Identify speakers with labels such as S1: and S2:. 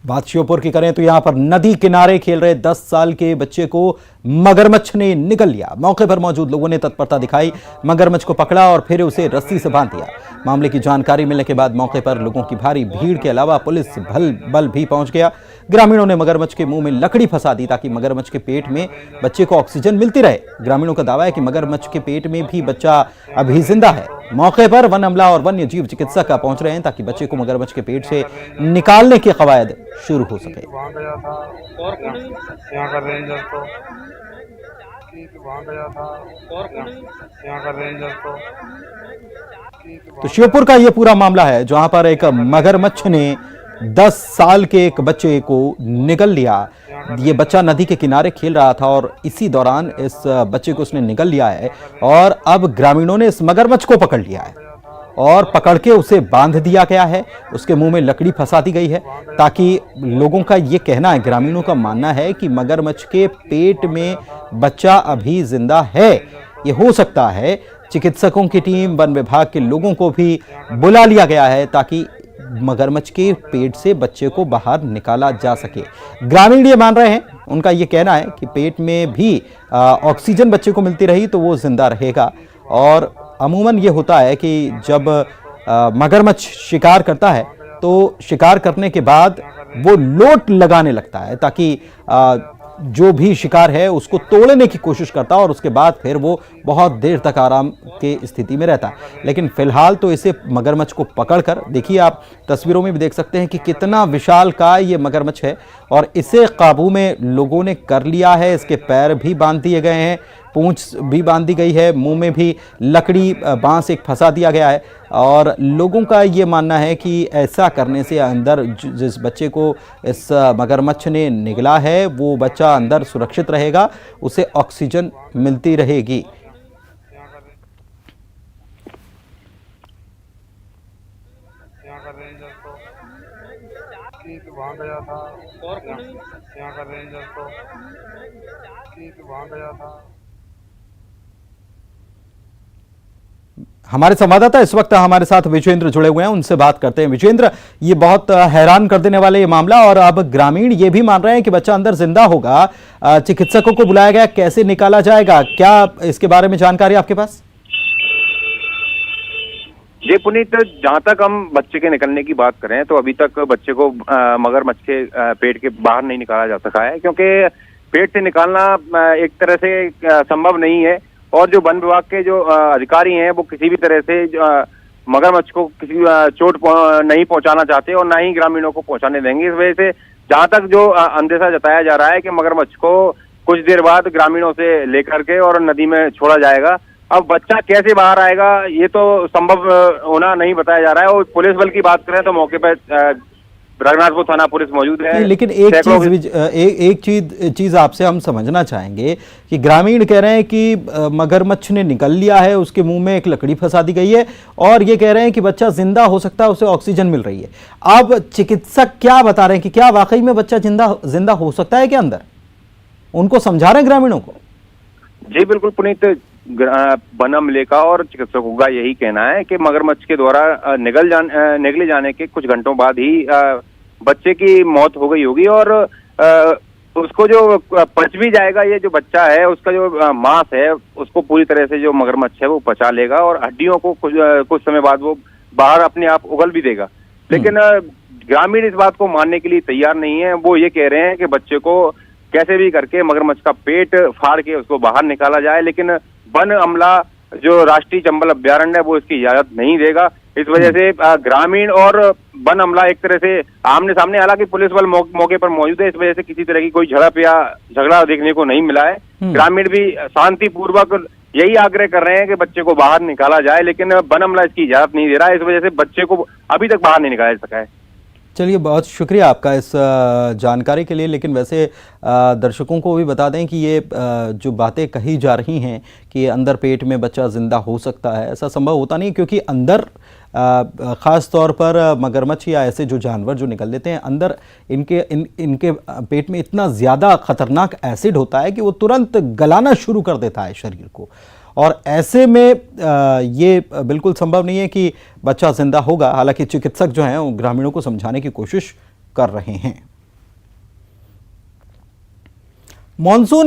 S1: बात श्योपुर की करें तो यहां पर नदी किनारे खेल रहे 10 साल के बच्चे को मगरमच्छ ने निगल लिया। मौके पर मौजूद लोगों ने तत्परता दिखाई, मगरमच्छ को पकड़ा और फिर उसे रस्सी से बांध दिया। मामले की जानकारी मिलने के बाद मौके पर लोगों की भारी भीड़ के अलावा पुलिस बल भी पहुंच गया। ग्रामीणों ने मगरमच्छ के मुंह में लकड़ी फंसा दी ताकि मगरमच्छ के पेट में बच्चे को ऑक्सीजन मिलती रहे। ग्रामीणों का दावा है कि मगरमच्छ के पेट में भी बच्चा अभी जिंदा है। मौके पर वन अमला और वन्य जीव चिकित्सक पहुंच रहे हैं ताकि बच्चे को मगरमच्छ के पेट से निकालने की कवायद शुरू हो सके।
S2: वहाँ गया था और यहाँ का रेंजर तो वहाँ गया था और यहाँ का रेंजर
S1: तो श्योपुर का यह पूरा मामला है जहां पर एक मगरमच्छ ने 10 साल के एक बच्चे को निगल लिया। ये बच्चा नदी के किनारे खेल रहा था और इसी दौरान इस बच्चे को उसने निगल लिया है और अब ग्रामीणों ने इस मगरमच्छ को पकड़ लिया है और पकड़ के उसे बांध दिया गया है। उसके मुंह में लकड़ी फंसा दी गई है ताकि लोगों का ये कहना है, ग्रामीणों का मानना है कि मगरमच्छ के पेट में बच्चा अभी जिंदा है। ये हो सकता है चिकित्सकों की टीम, वन विभाग के लोगों को भी बुला लिया गया है ताकि मगरमच्छ के पेट से बच्चे को बाहर निकाला जा सके। ग्रामीण ये मान रहे हैं, उनका ये कहना है कि पेट में भी ऑक्सीजन बच्चे को मिलती रही तो वो जिंदा रहेगा। और अमूमन ये होता है कि जब मगरमच्छ शिकार करता है तो शिकार करने के बाद वो लोट लगाने लगता है ताकि जो भी शिकार है उसको तोड़ने की कोशिश करता है और उसके बाद फिर वो बहुत देर तक आराम के स्थिति में रहता है। लेकिन फिलहाल तो इसे मगरमच्छ को पकड़कर, देखिए आप तस्वीरों में भी देख सकते हैं कि कितना विशालकाय ये मगरमच्छ है और इसे काबू में लोगों ने कर लिया है। इसके पैर भी बांध दिए गए हैं, पूंछ भी बांध दी गई है, मुंह में भी लकड़ी बांस एक फंसा दिया गया है और लोगों का ये मानना है कि ऐसा करने से अंदर जिस बच्चे को इस मगरमच्छ ने निगला है वो बच्चा अंदर सुरक्षित रहेगा, उसे ऑक्सीजन मिलती रहेगी।
S2: वहाँ गया था और यहाँ का रेंजर तो वहाँ गया था।
S1: हमारे संवाददाता इस वक्त हमारे साथ विजेंद्र जुड़े हुए हैं, उनसे बात करते हैं। विजेंद्र, ये बहुत हैरान कर देने वाला ये मामला और अब ग्रामीण ये भी मान रहे हैं कि बच्चा अंदर जिंदा होगा। चिकित्सकों को बुलाया गया, कैसे निकाला जाएगा, क्या इसके बारे में जानकारी आपके पास?
S3: जी पुनीत, जहाँ तक हम बच्चे के निकलने की बात करें तो अभी तक बच्चे को मगरमच्छ के पेट के बाहर नहीं निकाला जा सका है, क्योंकि पेट से निकालना एक तरह से संभव नहीं है और जो वन विभाग के जो अधिकारी हैं वो किसी भी तरह से मगरमच्छ को किसी चोट नहीं पहुंचाना चाहते और ना ही ग्रामीणों को पहुंचाने देंगे। इस वजह से जहां तक जो अंदेशा जताया जा रहा है कि मगरमच्छ को कुछ देर बाद ग्रामीणों से लेकर के और नदी में छोड़ा जाएगा। अब बच्चा कैसे बाहर आएगा ये तो संभव होना नहीं बताया जा रहा है। और पुलिस बल की बात करें तो मौके पर रघुनाथपुर थाना पुलिस मौजूद है।
S1: लेकिन एक चीज आपसे हम समझना चाहेंगे कि ग्रामीण कह रहे हैं कि मगरमच्छ ने निगल लिया है, उसके मुंह में एक लकड़ी फंसा दी गई है और ये कह रहे हैं कि बच्चा जिंदा हो सकता है, उसे ऑक्सीजन मिल रही है। अब चिकित्सक क्या बता रहे हैं कि क्या वाकई में बच्चा जिंदा हो सकता है क्या अंदर? उनको समझा रहे हैं ग्रामीणों को।
S3: जी बिल्कुल पुनीत, वन अमले का और चिकित्सकों का यही कहना है कि मगरमच्छ के द्वारा निगले जाने के कुछ घंटों बाद ही बच्चे की मौत हो गई होगी और उसको जो पच भी जाएगा, ये जो बच्चा है उसका जो मांस है उसको पूरी तरह से जो मगरमच्छ है वो पचा लेगा और हड्डियों को कुछ समय बाद वो बाहर अपने आप उगल भी देगा। लेकिन ग्रामीण इस बात को मानने के लिए तैयार नहीं है। वो ये कह रहे हैं कि बच्चे को कैसे भी करके मगरमच्छ का पेट फाड़ के उसको बाहर निकाला जाए, लेकिन वन अमला जो राष्ट्रीय चंबल अभ्यारण्य है वो इसकी इजाजत नहीं देगा। इस वजह से ग्रामीण और वन अमला एक तरह से आमने सामने, हालांकि पुलिस बल मौके पर मौजूद है, इस वजह से किसी तरह की कोई झड़प या झगड़ा देखने को नहीं मिला है। ग्रामीण भी शांतिपूर्वक यही आग्रह कर रहे हैं कि बच्चे को बाहर निकाला जाए, लेकिन वन अमला इसकी इजाजत नहीं दे रहा है। इस वजह से बच्चे को अभी तक बाहर नहीं निकाला जा सका है।
S1: चलिए, बहुत शुक्रिया आपका इस जानकारी के लिए। लेकिन वैसे दर्शकों को भी बता दें कि ये जो बातें कही जा रही हैं कि अंदर पेट में बच्चा जिंदा हो सकता है, ऐसा संभव होता नहीं, क्योंकि अंदर ख़ास तौर पर मगरमच्छ या ऐसे जो जानवर जो निकल लेते हैं अंदर, इनके पेट में इतना ज़्यादा खतरनाक एसिड होता है कि वो तुरंत गलाना शुरू कर देता है शरीर को। और ऐसे में ये बिल्कुल संभव नहीं है कि बच्चा जिंदा होगा। हालांकि चिकित्सक जो हैं वो ग्रामीणों को समझाने की कोशिश कर रहे हैं। मॉनसून